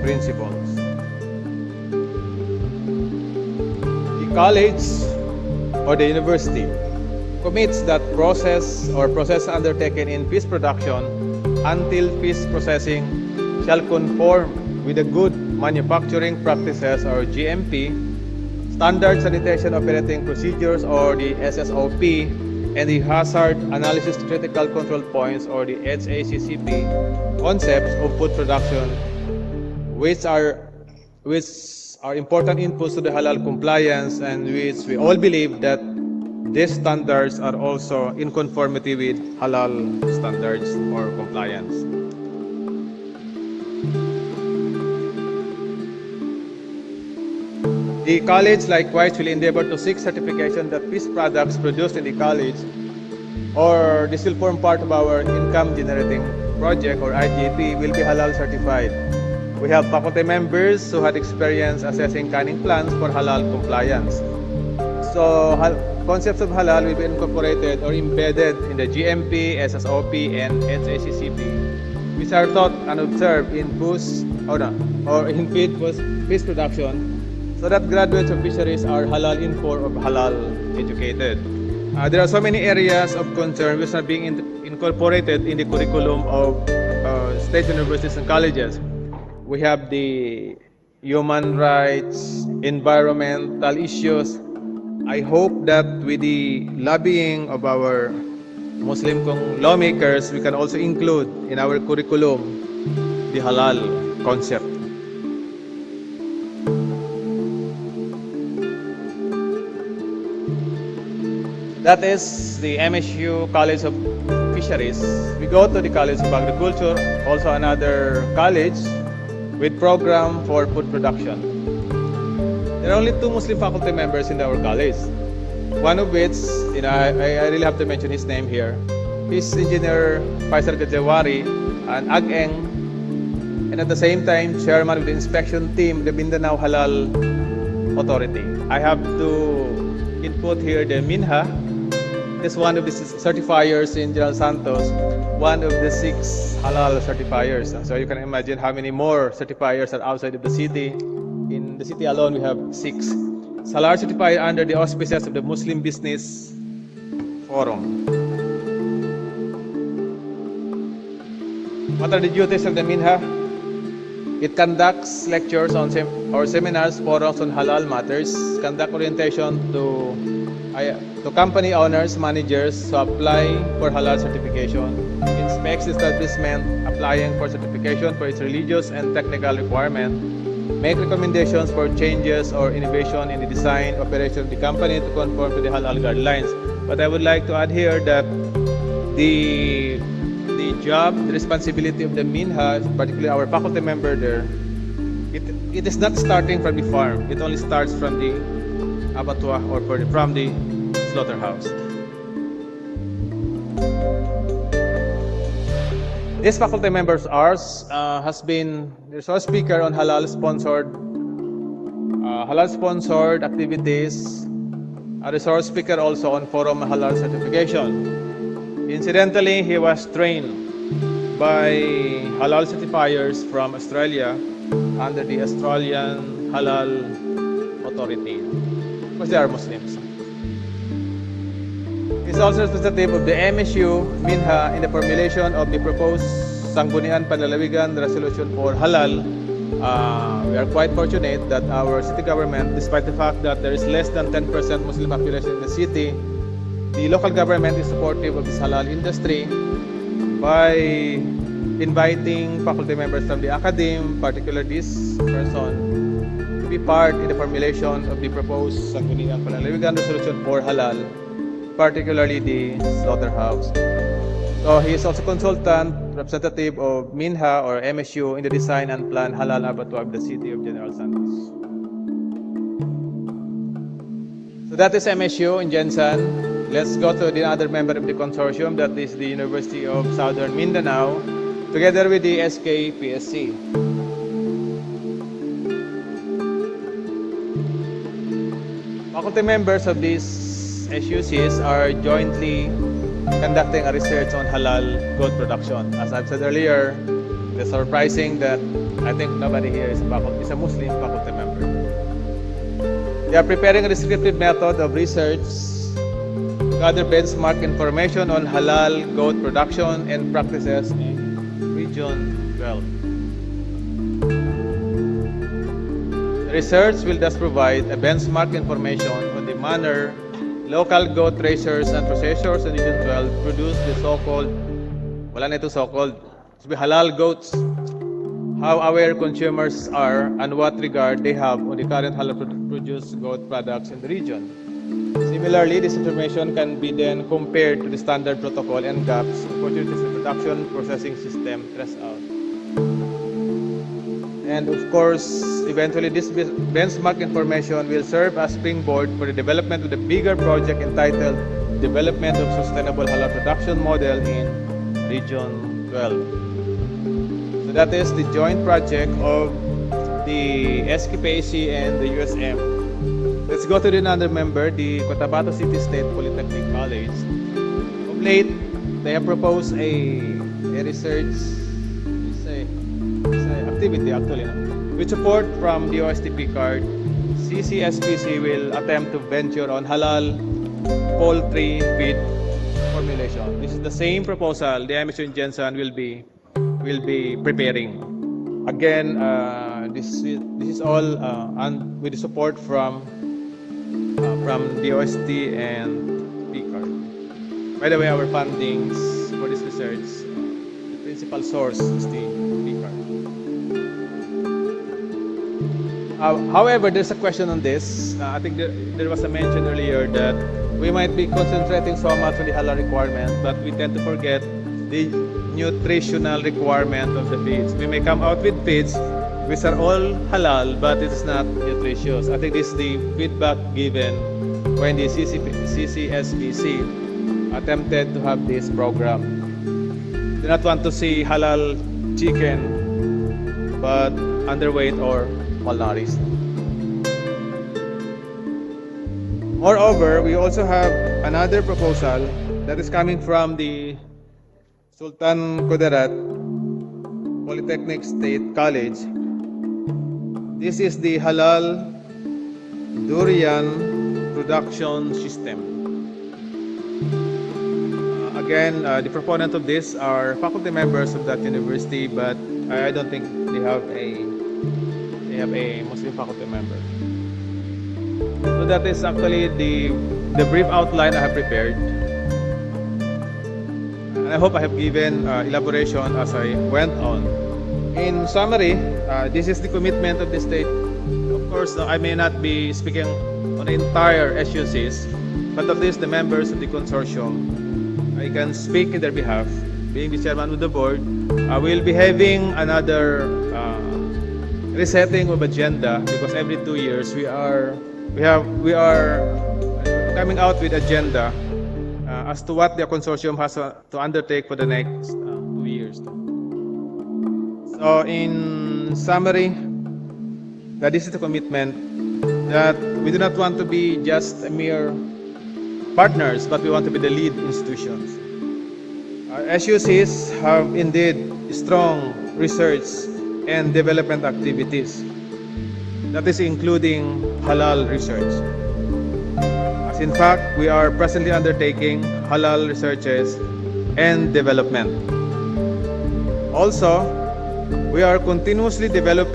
principles. The college or the university commits that process undertaken in fish production until fish processing shall conform with the good manufacturing practices or GMP, standard sanitation operating procedures or the SSOP, and the hazard analysis critical control points or the HACCP concepts of food production, which are important inputs to the halal compliance, and which we all believe that these standards are also in conformity with halal standards or compliance. The college likewise will endeavor to seek certification that fish products produced in the college, or this will form part of our income generating project or IGP, will be halal certified. We have faculty members who had experience assessing canning plans for halal compliance. So concepts of halal will be incorporated or embedded in the GMP, SSOP, and HACCP, which are taught and observed in fish production, so that graduates of fisheries are halal informed or halal educated. There are so many areas of concern which are being incorporated in the curriculum of state universities and colleges. We have the human rights, environmental issues. I hope that with the lobbying of our Muslim lawmakers, we can also include in our curriculum the halal concept. That is the MSU College of Fisheries. We go to the College of Agriculture, also another college with program for food production. There are only 2 Muslim faculty members in our college. One of which, I really have to mention his name here. He's Engineer Faisal Gajawari, an AGEng, and at the same time, chairman of the inspection team, the Mindanao Halal Authority. I have to input here the Minha. Is one of the certifiers in General Santos, one of the 6 halal certifiers. So you can imagine how many more certifiers are outside of the city. In the city alone, we have 6. Halal certified under the auspices of the Muslim Business Forum. What are the duties of the Minha? It conducts lectures or seminars, forums on halal matters, conduct orientation to company owners, managers who apply for halal certification, inspects establishment applying for certification for its religious and technical requirement, make recommendations for changes or innovation in the design, operation of the company to conform to the halal guidelines. But I would like to add here that the job, the responsibility of the Minha, particularly our faculty member there, it is not starting from the farm. It only starts from the abattoir or from the slaughterhouse. This faculty member of ours has been the resource speaker on halal sponsored activities, a resource speaker also on forum halal certification. Incidentally, he was trained by halal certifiers from Australia under the Australian Halal Authority, because they are Muslims. He is also representative of the MSU Minha in the formulation of the proposed Sangguniang Panlalawigan Resolution for Halal. We are quite fortunate that our city government, despite the fact that there is less than 10% Muslim population in the city, the local government is supportive of this halal industry by inviting faculty members from the Academe, particularly this person, to be part in the formulation of the proposed Sangguniang Panlalawigan Resolution for Halal, particularly the slaughterhouse. So he is also consultant, representative of Minha or MSU in the design and plan halal abattoir of the city of General Santos. So that is MSU in Jensen. Let's go to the other member of the consortium, that is the University of Southern Mindanao, together with the SKPSC. Faculty members of these SUCs are jointly conducting a research on halal goat production. As I've said earlier, it's surprising that I think nobody here is a Muslim faculty member. They are preparing a descriptive method of research to gather benchmark information on halal goat production and practices in Region 12. The research will thus provide a benchmark information on the manner local goat raisers and processors in Region 12 produce the so-called, wala na ito so-called, halal goats, how aware consumers are and what regard they have on the current halal produced goat products in the region. Similarly, this information can be then compared to the standard protocol and gaps opportunities in production processing system trace out. And of course, eventually this benchmark information will serve as springboard for the development of the bigger project entitled Development of Sustainable Halal Production Model in Region 12. So that is the joint project of the SKPAC and the USM. Let's go to the another member, the Cotabato City State Polytechnic College. Of late, they have proposed a research activity actually, with support from the OSTP card. CCSPC will attempt to venture on halal poultry feed formulation. This is the same proposal the MSU in Jensen will be preparing. Again, this is all with the support from the OST and PCARD. By the way, our fundings for this research, the principal source is the PCARD. However, there's a question on this. I think there was a mention earlier that we might be concentrating so much on the halal requirement, but we tend to forget the nutritional requirement of the feeds. We may come out with feeds which are all halal, but it is not nutritious. I think this is the feedback given when the CCSPC attempted to have this program. They do not want to see halal chicken, but underweight or malnourished. Moreover, we also have another proposal that is coming from the Sultan Kudarat Polytechnic State College. This is the halal durian production system. Again, the proponent of this are faculty members of that university, but I don't think they have a Muslim faculty member. So that is actually the brief outline I have prepared. And I hope I have given elaboration as I went on. In summary, this is the commitment of the state. Of course, I may not be speaking on the entire SUCs, but at least the members of the consortium, I can speak in their behalf. Being the chairman of the board, I will be having another resetting of agenda, because every 2 years we are coming out with agenda as to what the consortium has to undertake for the next 2 years. So in summary, that this is the commitment that we do not want to be just a mere partners, but we want to be the lead institutions. SUCs have indeed strong research and development activities. That is including halal research. As in fact, we are presently undertaking halal researches and development. Also, we are continuously developing